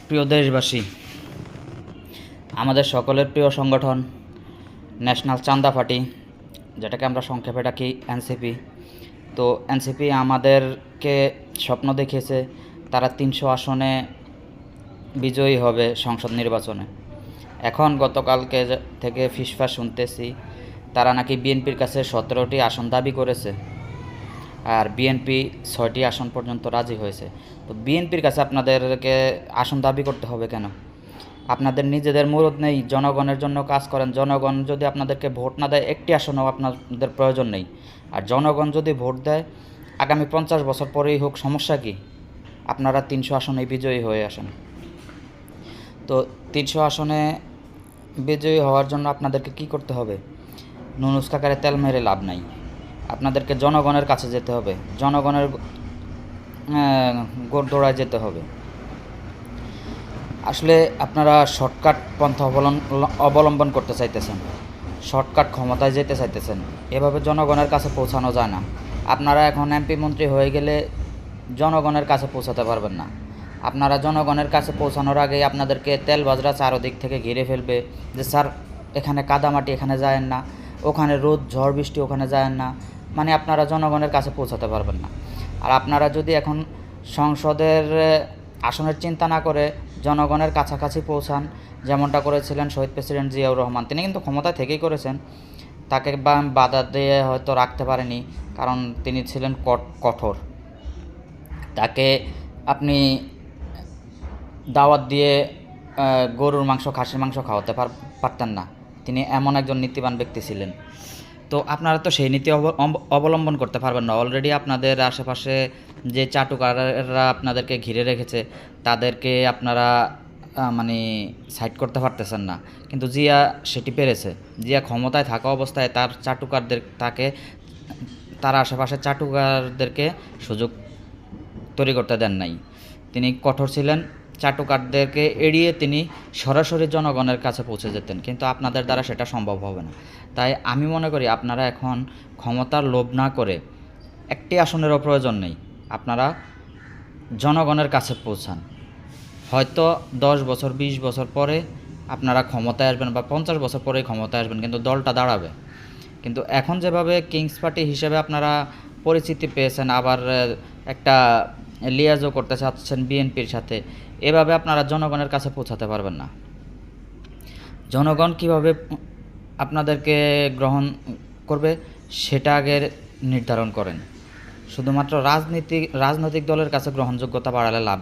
প্রিয় দেশবাসী, আমাদের সকলের প্রিয় সংগঠন ন্যাশনাল চাঁদা পার্টি, যেটাকে আমরা সংক্ষেপে ডাকি এনসিপি। তো এনসিপি আমাদেরকে স্বপ্ন দেখিয়েছে তারা 300 আসনে বিজয়ী হবে সংসদ নির্বাচনে। এখন গতকালকে থেকে ফিসফাস শুনতেছি তারা নাকি বিএনপির কাছে 17টি আসন দাবি করেছে, আর বিএনপি 6টি আসন পর্যন্ত রাজি হয়েছে। তো বিএনপির কাছে আপনাদেরকে আসন দাবি করতে হবে কেন? আপনাদের নিজেদের মুরুদ নেই, জনগণের জন্য কাজ করেন। জনগণ যদি আপনাদেরকে ভোট না দেয়, একটি আসনও আপনাদের প্রয়োজন নেই। আর জনগণ যদি ভোট দেয়, আগামী 50 বছর পরেই হোক, সমস্যা কি? আপনারা 300 আসনে বিজয়ী হয়ে আসেন। তো 300 আসনে বিজয়ী হওয়ার জন্য আপনাদেরকে কি করতে হবে? নুনুস কাকারে তেল মেরে লাভ নাই। আপনাদেরকে জনগণের কাছে যেতে হবে, জনগণের গোড়দোড়ায় যেতে হবে। আসলে আপনারা শর্টকাট পন্থা অবলম্বন করতে চাইতেছেন, শর্টকাট ক্ষমতায় যেতে চাইতেছেন। এভাবে জনগণের কাছে পৌঁছানো যায় না। আপনারা এখন এমপি মন্ত্রী হয়ে গেলে জনগণের কাছে পৌঁছাতে পারবেন না। আপনারা জনগণের কাছে পৌঁছানোর আগেই আপনাদেরকে তেলবাজরা চারদিক থেকে ঘিরে ফেলবে, যে স্যার এখানে কাদামাটি, এখানে যায়েন না, ওখানে রোদ ঝড় বৃষ্টি, ওখানে যায়েন না। মানে আপনারা জনগণের কাছে পৌঁছাতে পারবেন না। আর আপনারা যদি এখন সংসদের আসনের চিন্তা না করে জনগণের কাছাকাছি পৌঁছান, যেমনটা করেছিলেন শহীদ প্রেসিডেন্ট জিয়াউর রহমান, তিনি কিন্তু ক্ষমতা থেকেই করেছেন। তাকে বাধা দিয়ে হয়তো রাখতে পারেনি, কারণ তিনি ছিলেন কঠোর। তাকে আপনি দাওয়াত দিয়ে গরুর মাংস, খাসির মাংস খাওয়াতে পারতেন না। তিনি এমন একজন নীতিবান ব্যক্তি ছিলেন। তো আপনারা তো সেই নীতি অবলম্বন করতে পারবেন না। অলরেডি আপনাদের আশেপাশে যে চাটুকাররা আপনাদেরকে ঘিরে রেখেছে, তাদেরকে আপনারা মানে সাইড করতে পারতেছেন না। কিন্তু জিয়া সেটি পেরেছে। জিয়া ক্ষমতায় থাকা অবস্থায় তার তার আশেপাশে চাটুকারদেরকে সুযোগ তৈরি করতে দেন নাই। তিনি কঠোর ছিলেন। চাটুকারদেরকে এড়িয়ে তিনি সরাসরি জনগণের কাছে পৌঁছে যেতেন, কিন্তু আপনাদের দ্বারা সেটা সম্ভব হবে না। তাই আমি মনে করি আপনারা এখন ক্ষমতার লোভ না করে, একটি আসনেরও প্রয়োজন নেই, আপনারা জনগণের কাছে পৌঁছান। হয়তো 10 বছর 20 বছর পরে আপনারা ক্ষমতায় আসবেন, বা 50 বছর পরেই ক্ষমতায় আসবেন, কিন্তু দলটা দাঁড়াবে। কিন্তু এখন যেভাবে কিংস পার্টি হিসেবে আপনারা পরিচিতি পেয়েছেন, আবার একটা লিয়াজও করতে চাচ্ছেন বিএনপির সাথে, এভাবে আপনারা জনগণের কাছে পৌঁছাতে পারবেন না। জনগণ কিভাবে আপনাদেরকে গ্রহণ করবে সেটা আগে নির্ধারণ করেন। শুধুমাত্র রাজনৈতিক দলের কাছে গ্রহণযোগ্যতা বাড়ালে লাভ